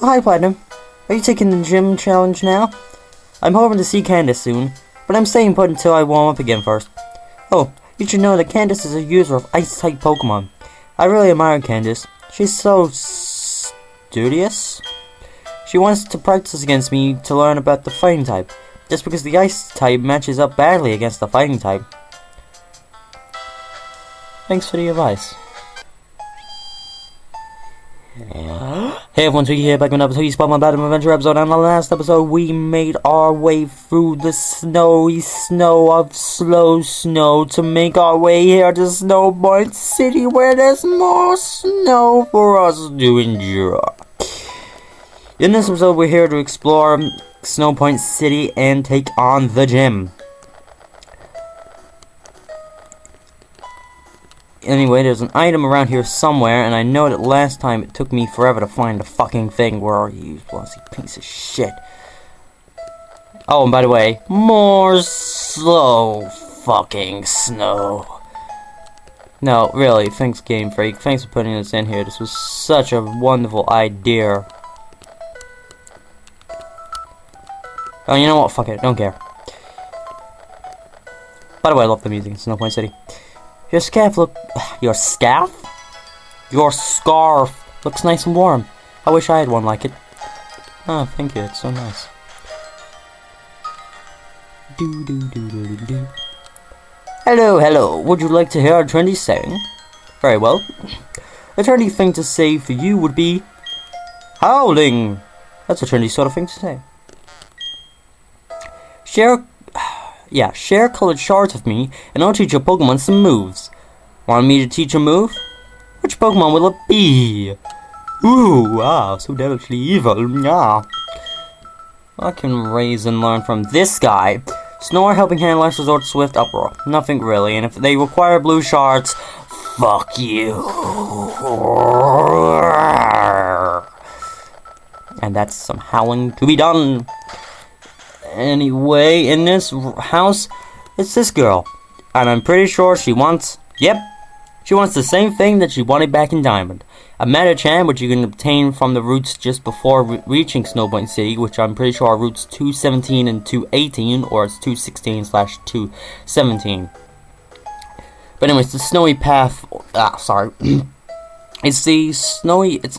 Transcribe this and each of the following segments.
Hi, Platinum. Are you taking the gym challenge now? I'm hoping to see Candace soon, but I'm staying put until I warm up again first. Oh, you should know that Candace is a user of Ice-type Pokémon. I really admire Candace. She's so studious. She wants to practice against me to learn about the fighting type, just because the Ice-type matches up badly against the fighting type. Thanks for the advice. Hey everyone, Twiggy here, back with another Twiggy Spot, my Platinum Adventure episode. On the last episode, we made our way through the snowy snow of slow snow to make our way here to Snow Point City, where there's more snow for us to endure. In this episode, we're here to explore Snow Point City and take on the gym. Anyway, there's an item around here somewhere, and I know that last time it took me forever to find the fucking thing. Where are you, lousy piece of shit? Oh, and by the way, more slow fucking snow. No, really, thanks Game Freak. Thanks for putting this in here. This was such a wonderful idea. Oh, you know what? Fuck it. Don't care. By the way, I love the music in Snow Point City. Your scarf Your scarf looks nice and warm. I wish I had one like it. Oh, thank you. It's so nice. Hello. Would you like to hear a trendy saying? Very well. A trendy thing to say for you would be howling. That's a trendy sort of thing to say. Share colored shards with me, and I'll teach your Pokemon some moves. Want me to teach a move? Which Pokemon will it be? Ooh, wow, so devilishly evil, yeah. I can raise and learn from this guy. Snore, Helping Hand, Last Resort, Swift, Uproar. Nothing really, and if they require blue shards, fuck you. And that's some howling to be done. Anyway, in this house, it's this girl. And I'm pretty sure she wants the same thing that she wanted back in Diamond. A Metachan, which you can obtain from the routes just before reaching Snow Point City, which I'm pretty sure are routes 217 and 218, or it's 216/217. But anyways, the snowy path, it's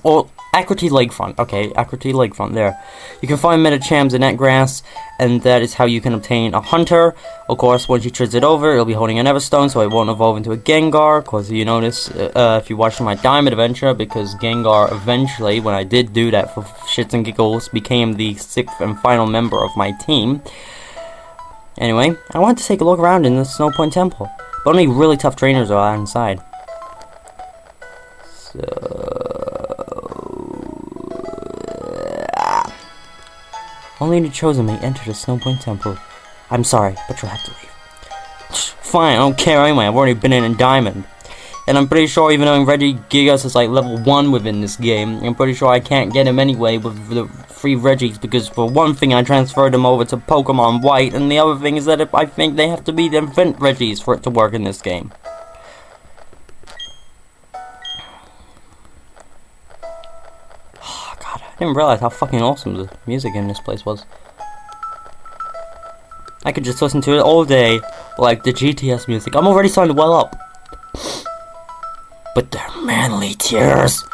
all Aquity Lakefront. Okay, Aquity Lakefront there. You can find Metachams in that grass, and that is how you can obtain a Hunter. Of course, once you triz it over, it'll be holding an Everstone, so it won't evolve into a Gengar, because you notice, if you watch my Diamond adventure, because Gengar eventually, when I did do that for shits and giggles, became the 6th and final member of my team. Anyway, I wanted to take a look around in the Snow Point Temple, but only really tough trainers are inside. So... Only the chosen may enter the Snow Point Temple. I'm sorry, but you'll have to leave. Fine, I don't care anyway, I've already been in Diamond. And I'm pretty sure even though Reggie Gigas is like level 1 within this game, I'm pretty sure I can't get him anyway with the free Reggies, because for one thing I transferred him over to Pokemon White, and the other thing is that I think they have to be the event Reggies for it to work in this game. Oh god, I didn't realize how fucking awesome the music in this place was. I could just listen to it all day, like the GTS music. I'm already starting to well up. But they're manly tears.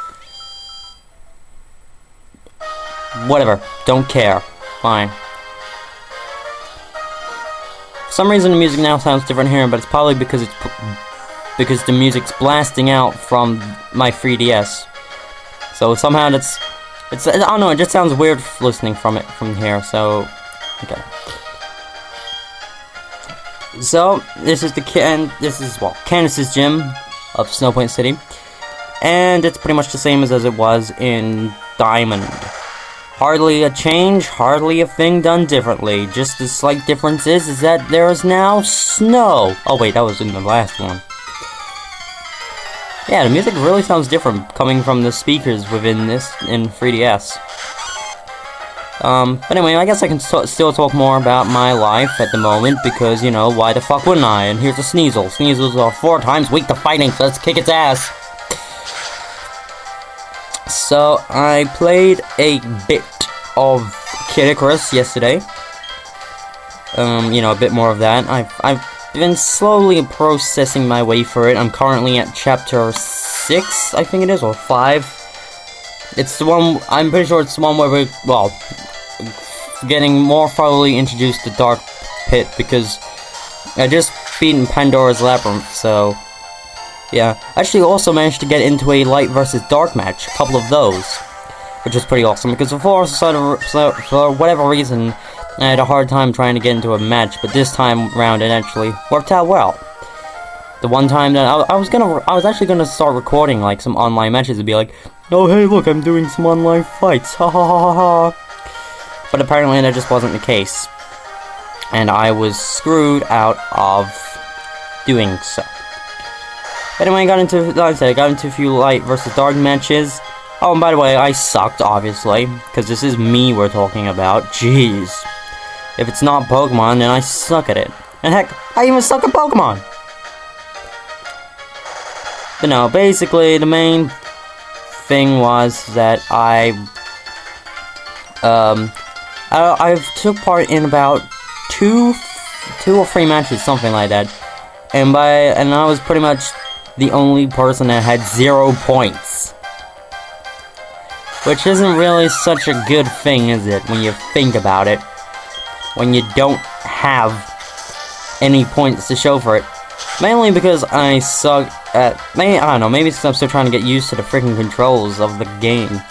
Whatever, don't care. Fine. For some reason the music now sounds different here, but it's probably because the music's blasting out from my 3DS. So somehow it's I don't know, it just sounds weird listening from here, so okay. So this is Candace's gym of Snow Point City, and it's pretty much the same as it was in Diamond. Hardly a change, hardly a thing done differently. Just the slight difference is that there is now snow. Oh wait, that was in the last one. Yeah, the music really sounds different coming from the speakers within this in 3DS. But anyway, I guess I can still talk more about my life at the moment, because, you know, why the fuck wouldn't I? And here's a Sneasel. Sneasels are 4 times weak to fighting, so let's kick its ass. So, I played a bit of Kid Icarus yesterday. You know, a bit more of that. I've been slowly processing my way through it. I'm currently at chapter 6, I think it is, or 5. It's the one, I'm pretty sure it's the one where we're, well, getting more thoroughly introduced to Dark Pit, because I just beaten Pandora's Labyrinth, so yeah. I actually also managed to get into a Light versus Dark match, a couple of those, which was pretty awesome, because before, for whatever reason, I had a hard time trying to get into a match, but this time round it actually worked out well. The one time that I was actually gonna start recording like some online matches and be like, oh hey look, I'm doing some online fights, ha ha ha ha ha. But apparently that just wasn't the case, and I was screwed out of doing so. But anyway, I got into a few Light versus Dark matches. Oh, and by the way, I sucked, obviously, because this is me we're talking about. Jeez. If it's not Pokemon, then I suck at it. And heck, I even suck at Pokemon! But no, basically, the main thing was that I took part in about two or three matches, something like that, and I was pretty much the only person that had 0 points, which isn't really such a good thing, is it, when you think about it, when you don't have any points to show for it. Mainly because I suck at, I don't know, maybe because I'm still trying to get used to the freaking controls of the game.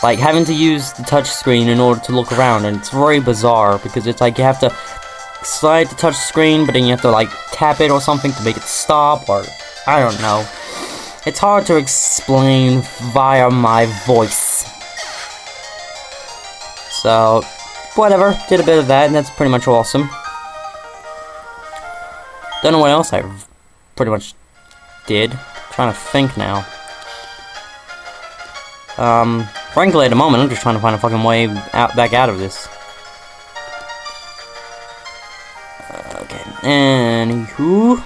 Like, having to use the touchscreen in order to look around, and it's very bizarre, because it's like you have to slide the touchscreen, but then you have to, like, tap it or something to make it stop, or, I don't know. It's hard to explain via my voice. So, whatever, did a bit of that, and that's pretty much awesome. Don't know what else I pretty much did. I'm trying to think now. Frankly, at the moment, I'm just trying to find a fucking way back out of this. Okay, anywho.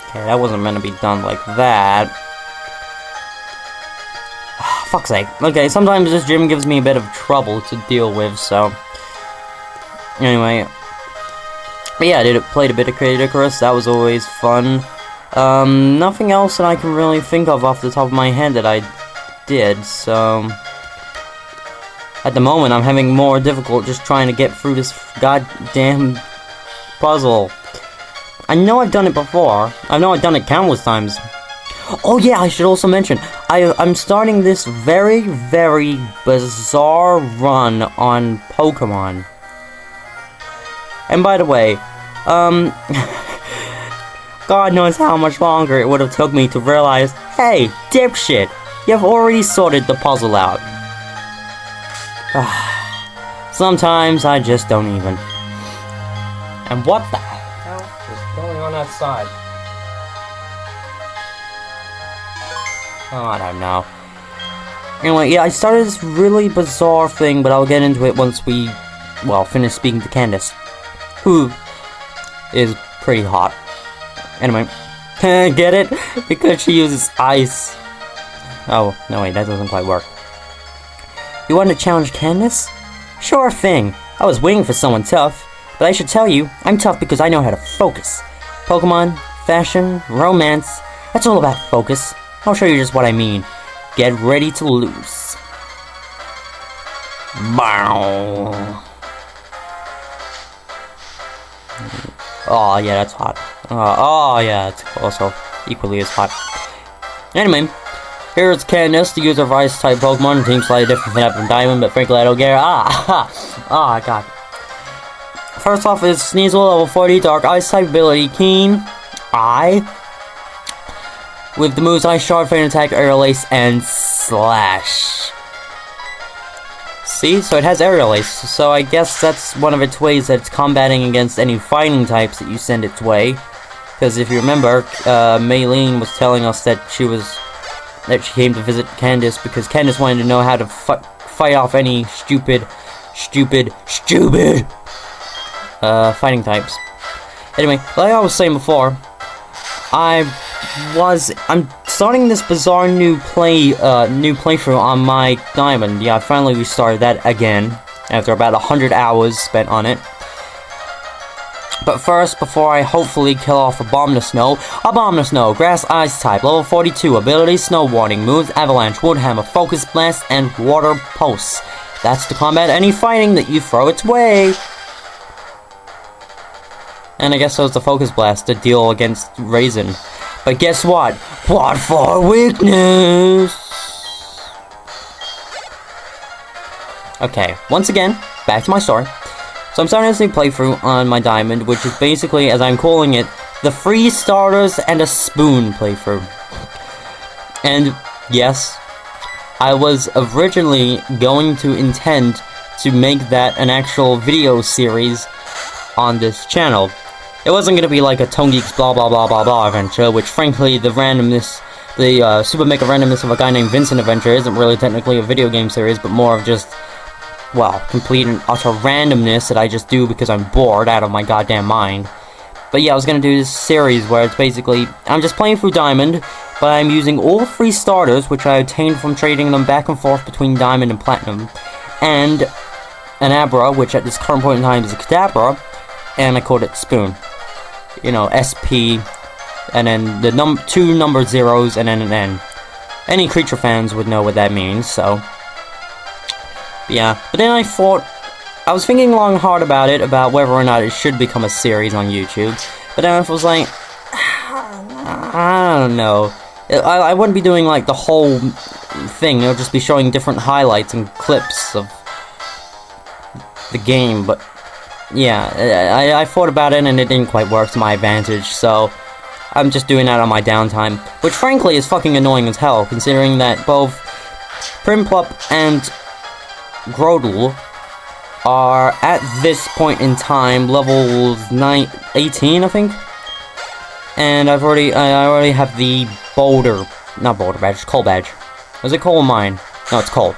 Okay, that wasn't meant to be done like that. Fuck's sake. Okay, sometimes this gym gives me a bit of trouble to deal with, so anyway. But yeah, I played a bit of Kid Icarus, that was always fun. Nothing else that I can really think of off the top of my head that I did, so at the moment I'm having more difficult just trying to get through this goddamn puzzle. I know I've done it before. I know I've done it countless times. Oh yeah, I should also mention, I'm starting this very, very bizarre run on Pokémon. And by the way, God knows how much longer it would have took me to realize, hey, dipshit, you've already sorted the puzzle out. Sometimes I just don't even. And what the hell is going on outside? Oh, I don't know. Anyway, yeah, I started this really bizarre thing, but I'll get into it once we, well, finish speaking to Candace, who is pretty hot. Anyway, get it? Because she uses ice. Oh, no wait, that doesn't quite work. You want to challenge Candace? Sure thing. I was waiting for someone tough, but I should tell you, I'm tough because I know how to focus. Pokemon, fashion, romance, that's all about focus. I'll show you just what I mean. Get ready to lose. Bow. Oh yeah, that's hot. Oh yeah, it's also equally as hot. Anyway, here's Candace, the user of Ice-type Pokemon. Team slightly different from that from Diamond, but frankly I don't care. Oh god. First off is Sneasel, level 40, Dark Ice-type ability, Keen Eye. With the moves Ice Shard, Faint Attack, Aerial Ace, and Slash. See? So it has Aerial Ace, so I guess that's one of its ways that it's combating against any fighting types that you send its way. Because if you remember, Maylene was telling us that she came to visit Candace because Candace wanted to know how to fight off any stupid fighting types. Anyway, like I was saying before, I'm starting this bizarre new playthrough on my Diamond. Yeah, I finally restarted that again after about 100 hours spent on it. But first, before I hopefully kill off Abomasnow, Grass Ice type, level 42, ability Snow Warning, moves Avalanche, Wood Hammer, Focus Blast, and Water Pulse. That's to combat any fighting that you throw its way. And I guess so is the Focus Blast to deal against Raisin. But guess what? What for weakness? Okay, once again, back to my story. So I'm starting this new playthrough on my Diamond, which is basically, as I'm calling it, the free starters and a spoon playthrough. And yes, I was originally going to intend to make that an actual video series on this channel. It wasn't gonna be like a Tone Geeks blah blah blah blah blah adventure, which frankly the super mega randomness of a guy named Vincent adventure isn't really technically a video game series, but more of just, well, complete and utter randomness that I just do because I'm bored out of my goddamn mind. But yeah, I was gonna do this series where it's basically, I'm just playing through Diamond, but I'm using all free starters, which I obtained from trading them back and forth between Diamond and Platinum, and an Abra, which at this current point in time is a Kadabra, and I called it Spoon. You know, SP, and then the two number zeros, and then an N. Any creature fans would know what that means, so. Yeah, but then I was thinking long and hard about it, about whether or not it should become a series on YouTube. But then I was like, I don't know. I wouldn't be doing like the whole thing, it would just be showing different highlights and clips of the game, but yeah, I thought about it and it didn't quite work to my advantage, so I'm just doing that on my downtime, which frankly is fucking annoying as hell, considering that both Prinplup and Groudle are at this point in time levels 18, I think, and I already have the not Boulder badge, Coal badge. Was it Coal or Mine? No, it's Coal.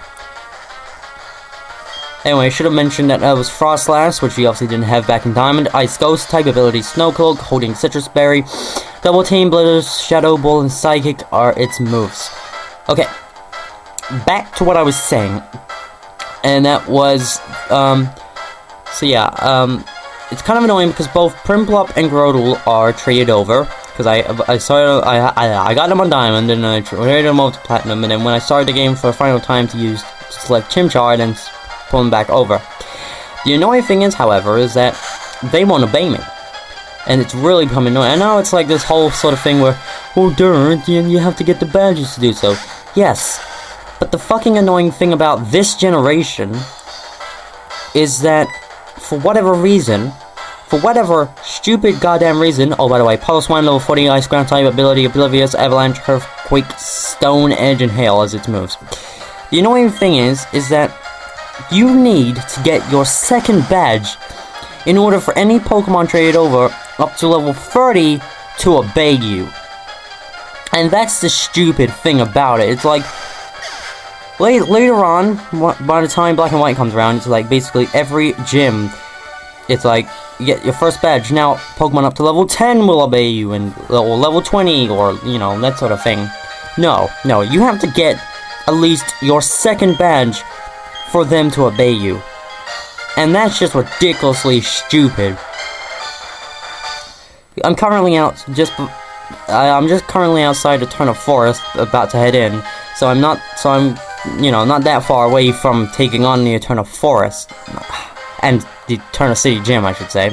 Anyway, I should have mentioned that was Frostlass, which we obviously didn't have back in Diamond. Ice Ghost type ability, Snow Cloak, holding Citrus Berry, Double Team, Blithers, Shadow Ball, and Psychic are its moves. Okay, back to what I was saying, and that was, it's kind of annoying because both Prinplup and Groudle are traded over, because I got them on Diamond, and I traded them over to Platinum, and then when I started the game for the final time to select Chimchar, then pull them back over. The annoying thing is, however, is that they won't obey me. And it's really becoming annoying. I know it's like this whole sort of thing where, Oh, dirt, you have to get the badges to do so. Yes, but the fucking annoying thing about this generation is that, for whatever reason, for whatever stupid goddamn reason, oh, by the way, Pulse 1, level 40, Ice Ground type, ability, Oblivious, Avalanche, Earthquake, Stone, Edge, and Hail as its moves. The annoying thing is that you need to get your second badge in order for any Pokemon traded over up to level 30 to obey you. And that's the stupid thing about it. It's like, later on, by the time Black and White comes around, it's like basically every gym, it's like, you get your first badge, now Pokemon up to level 10 will obey you, or level 20, or, you know, that sort of thing. No, you have to get at least your second badge for them to obey you. And that's just ridiculously stupid. I'm just currently outside the Eternal Forest, about to head in, so I'm, you know, not that far away from taking on the Eternal Forest, and the Eternal City Gym, I should say.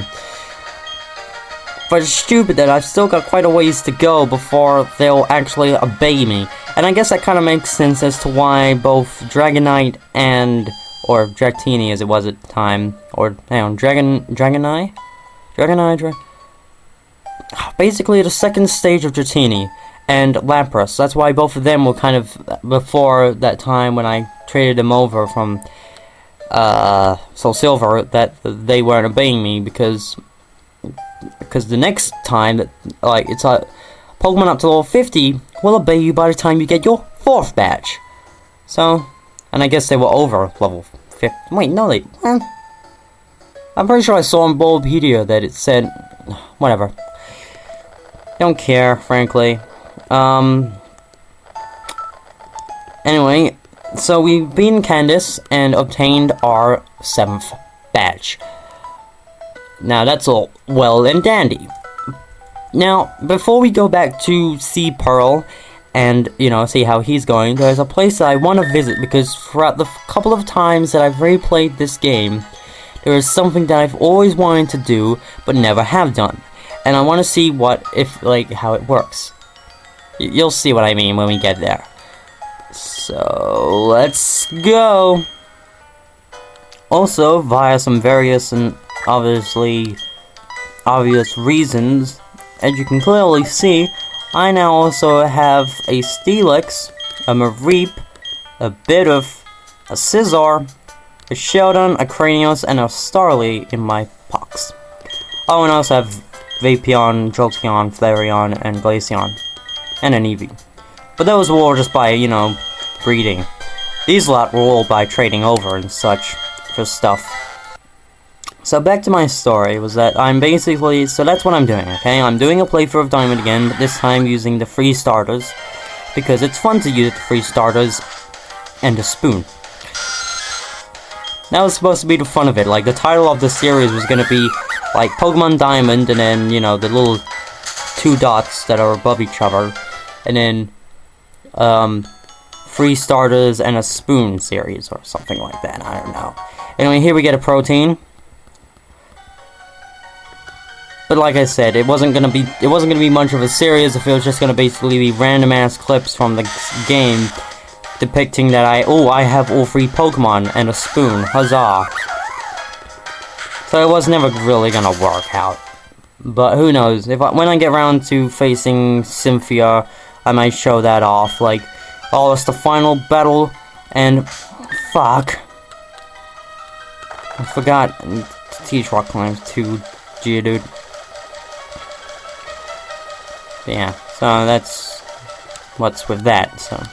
But it's stupid that I've still got quite a ways to go before they'll actually obey me. And I guess that kind of makes sense as to why both Dragonite and, or Dratini as it was at the time, or, hang on, Dragonite? Basically the second stage of Dratini and Lapras. That's why both of them were kind of, before that time when I traded them over from Soul Silver, that they weren't obeying me, because the next time that, like, it's a Pokemon up to level 50 will obey you by the time you get your 4th badge. So, and I guess they were over level 50. Wait, no, I'm pretty sure I saw on Bulbapedia that it said, whatever. Don't care, frankly. Anyway, so we've beaten Candace and obtained our 7th badge. Now that's all well and dandy. Now, before we go back to see Pearl and, you know, see how he's going, there's a place that I want to visit, because throughout the couple of times that I've replayed this game, there is something that I've always wanted to do, but never have done. And I want to see how it works. You'll see what I mean when we get there. So, let's go! Also, via some various and obvious reasons, as you can clearly see, I now also have a Steelix, a Mareep, a Bidoof, a Scizor, a Sheldon, a Cranios, and a Starly in my box. Oh, and I also have Vaporeon, Jolteon, Flareon, and Glaceon, and an Eevee. But those were all just by, you know, breeding. These lot were all by trading over and such for stuff. So back to my story, was that I'm basically, so that's what I'm doing, okay? I'm doing a playthrough of Diamond again, but this time using the free starters, because it's fun to use the free starters and a spoon. That was supposed to be the fun of it. Like, the title of the series was gonna be, like, Pokemon Diamond, and then, you know, the little 2 dots that are above each other, and then, free starters and a spoon series, or something like that, I don't know. Anyway, here we get a protein. But like I said, it wasn't gonna be much of a series if it was just gonna basically be random ass clips from the game depicting that I have all 3 Pokemon and a spoon. Huzzah. So it was never really gonna work out. But who knows, when I get around to facing Cynthia, I might show that off, like, oh, it's the final battle, and fuck. I forgot to teach rock climbs to Geodude. But yeah, so that's what's with that, so.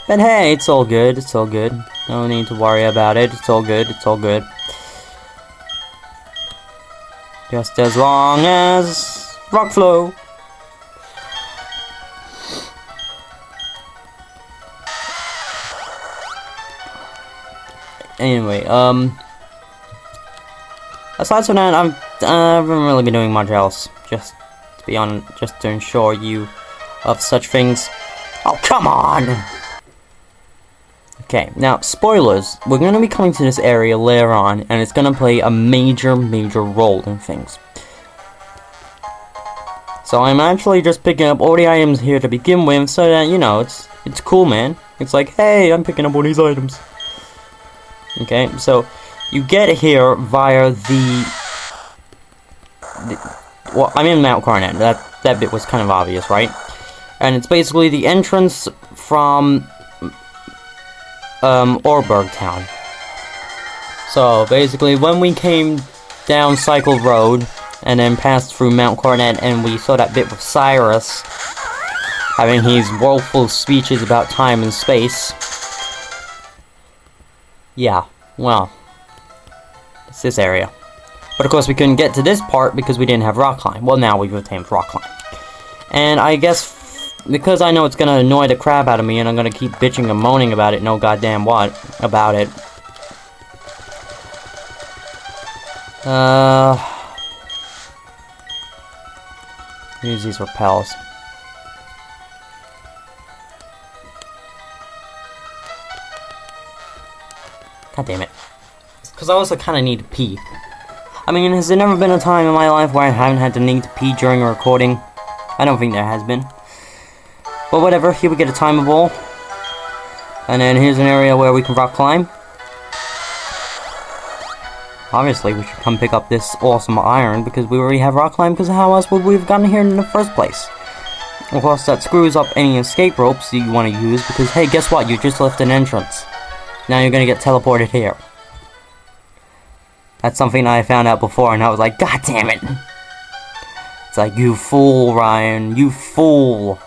But hey, it's all good, it's all good. No need to worry about it, it's all good, it's all good. Just as long as rock flow. Anyway, aside from that, I haven't really been doing much else. Just to be honest, just to ensure you of such things. Oh, come on! Okay, now, spoilers. We're going to be coming to this area later on, and it's going to play a major role in things. So I'm actually just picking up all the items here to begin with, so that, you know, it's cool, man. It's like, hey, I'm picking up all these items. Okay, so you get here via well, I'm in Mount Coronet. That bit was kind of obvious, right? And it's basically the entrance from Orberg Town. So basically, when we came down Cycle Road and then passed through Mount Coronet, and we saw that bit with Cyrus having his woeful speeches about time and space. Yeah, well, it's this area. But of course we couldn't get to this part because we didn't have rock climb. Well, now we've obtained rock climb. And I guess, because I know it's gonna annoy the crap out of me and I'm gonna keep bitching and moaning about it, no goddamn what, about it. Use these repels. God damn it. Because I also kind of need to pee. I mean, has there never been a time in my life where I haven't had the need to pee during a recording? I don't think there has been. But whatever, here we get a timer ball. And then here's an area where we can rock climb. Obviously, we should come pick up this awesome iron because we already have rock climb, because how else would we have gotten here in the first place? Of course, that screws up any escape ropes that you want to use because, hey, guess what? You just left an entrance. Now you're gonna get teleported here. That's something I found out before, and I was like, God damn it! It's like, you fool, Ryan, you fool!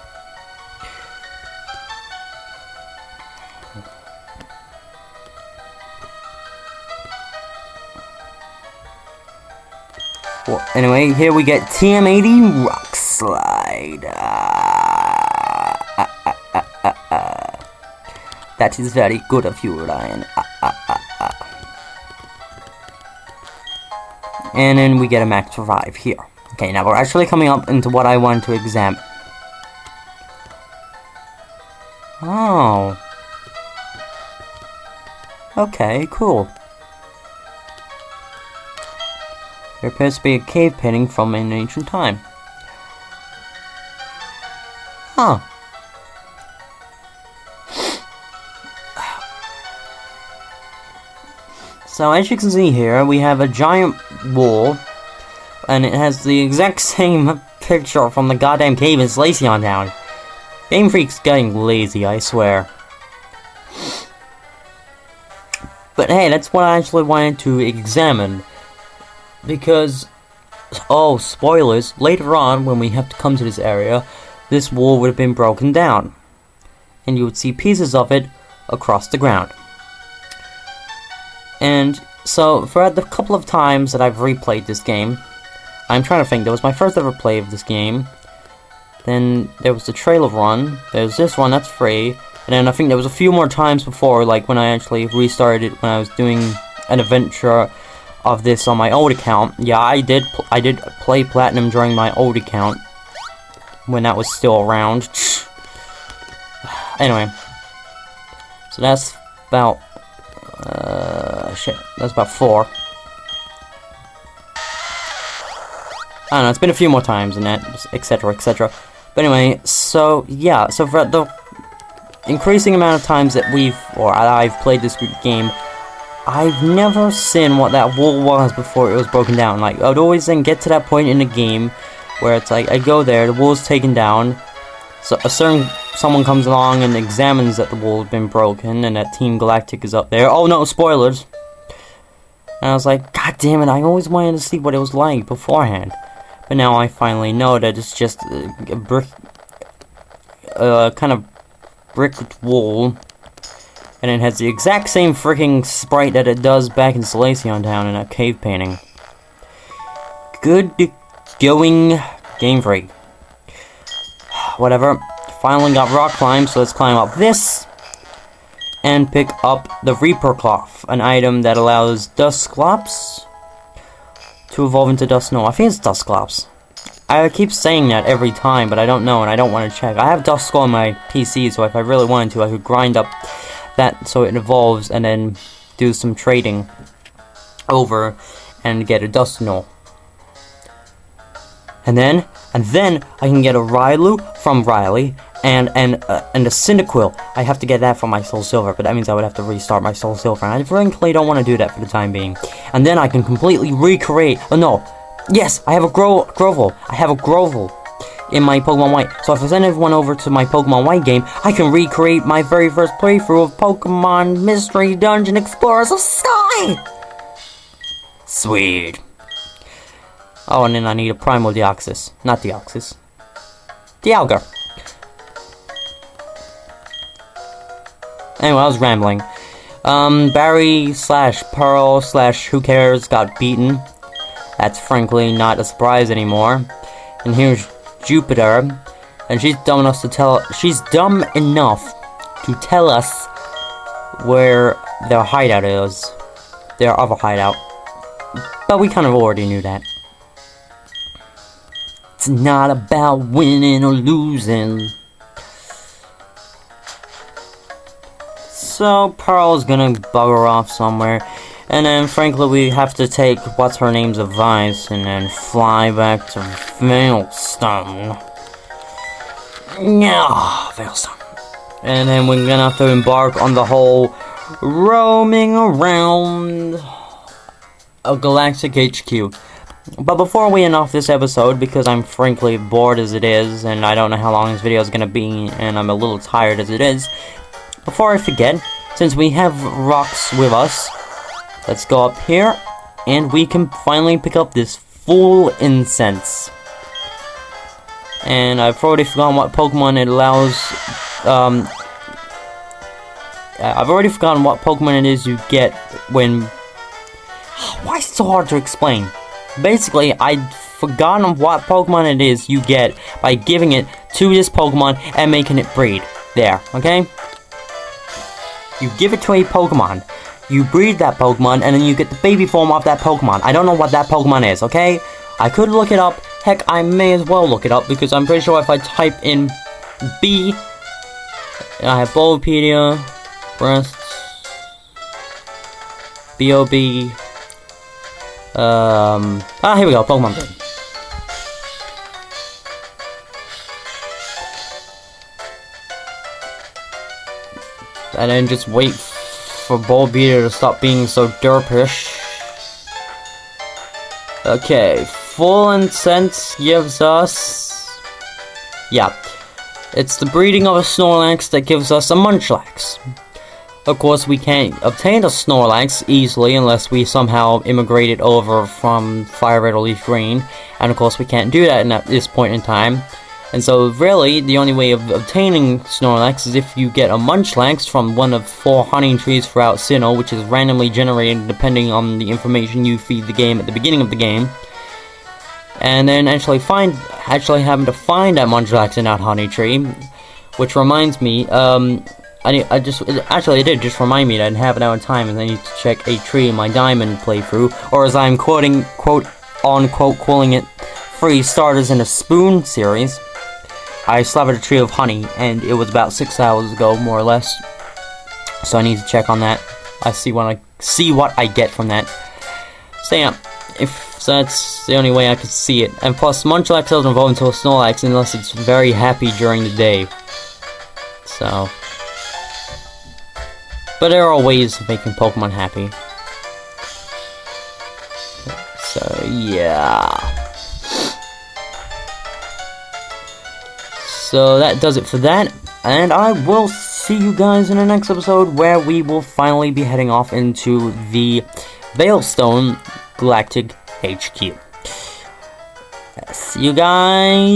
Well, anyway, here we get TM80 Rock Slide. That is very good of you, Ryan. And then we get a max revive here. Okay, now we're actually coming up into what I want to examine. Oh. Okay, cool. There appears to be a cave painting from an ancient time. Huh. So as you can see here, we have a giant wall, and it has the exact same picture from the goddamn cave in Slaceon Town. Game Freak's getting lazy, I swear. But hey, that's what I actually wanted to examine. Because, oh, spoilers, later on, when we have to come to this area, this wall would have been broken down. And you would see pieces of it across the ground. And so, for the couple of times that I've replayed this game, I'm trying to think, there was my first ever play of this game, then there was the trailer run, there's this one, that's free, and then I think there was a few more times before, like when I actually restarted it, when I was doing an adventure of this on my old account. Yeah, I did play Platinum during my old account, when that was still around. Anyway, so that's about, that's about 4. I don't know, it's been a few more times than that, etc, etc. But anyway, so, yeah, so for the increasing amount of times that I've played this game, I've never seen what that wall was before it was broken down. Like, I'd always then get to that point in the game where it's like, I go there, the wall's taken down, so someone comes along and examines that the wall has been broken, and that Team Galactic is up there. Oh no, spoilers! And I was like, God damn it, I always wanted to see what it was like beforehand. But now I finally know that it's just a brick, kind of bricked wall, and it has the exact same freaking sprite that it does back in Salacion Town in a cave painting. Good going, Game Freak. Whatever. Finally got rock climb, so let's climb up this and pick up the Reaper Cloth, an item that allows Dusclops to evolve into Dusnow. I think it's Dusclops. I keep saying that every time, but I don't know, and I don't want to check. I have Duskull on my PC, so if I really wanted to, I could grind up that so it evolves and then do some trading over and get a Dusnow. And then I can get a Railu from Riley, and a Cyndaquil. I have to get that from my Soul Silver, but that means I would have to restart my Soul Silver, and I frankly don't want to do that for the time being. And then I can completely recreate. Oh no, yes, I have a Grovel. I have a Grovel in my Pokemon White. So if I send everyone over to my Pokemon White game, I can recreate my very first playthrough of Pokemon Mystery Dungeon Explorers of Sky. Sweet. Oh, and then I need a Primal Deoxys. Not Deoxys. Dialga. Anyway, I was rambling. Barry / Pearl / who cares got beaten. That's frankly not a surprise anymore. And here's Jupiter. And she's dumb enough to tell us where their hideout is. Their other hideout. But we kind of already knew that. It's not about winning or losing. So Pearl's gonna bugger off somewhere, and then frankly we have to take what's her name's advice and then fly back to Veilstone. Yeah, Veilstone. And then we're gonna have to embark on the whole roaming around a galactic HQ. But before we end off this episode, because I'm frankly bored as it is, and I don't know how long this video is gonna be, and I'm a little tired as it is, before I forget, since we have rocks with us, let's go up here, and we can finally pick up this full incense. And I've already forgotten what Pokemon it allows, I've already forgotten what Pokemon it is you get when... Why is it so hard to explain? Basically, I've forgotten what Pokemon it is you get by giving it to this Pokemon and making it breed. There, okay? You give it to a Pokemon, you breed that Pokemon, and then you get the baby form of that Pokemon. I don't know what that Pokemon is, okay? I could look it up. Heck, I may as well look it up, because I'm pretty sure if I type in B, I have Bulbapedia, Breasts, B.O.B., here we go, Pokemon Breed. And then just wait for Bulbapedia to stop being so derpish. Okay, full incense gives us... Yeah, it's the breeding of a Snorlax that gives us a Munchlax. Of course, we can't obtain a Snorlax easily unless we somehow immigrate it over from Fire Red or Leaf Green. And of course, we can't do that at this point in time. And so, really, the only way of obtaining Snorlax is if you get a Munchlax from one of 4 honey trees throughout Sinnoh, which is randomly generated depending on the information you feed the game at the beginning of the game. And then actually having to find that Munchlax in that honey tree, which reminds me, it did just remind me that I didn't have an hour of time and I need to check a tree in my Diamond playthrough, or as I'm quote-unquote calling it, 3 starters in a spoon series. I slaughtered a tree of honey, and it was about 6 hours ago, more or less. So I need to check on that. I see what I get from that. So yeah, so that's the only way I could see it. And plus, Munchlax doesn't evolve into a Snorlax unless it's very happy during the day. So, but there are ways of making Pokemon happy. So yeah. So that does it for that, and I will see you guys in the next episode where we will finally be heading off into the Veilstone Galactic HQ. See you guys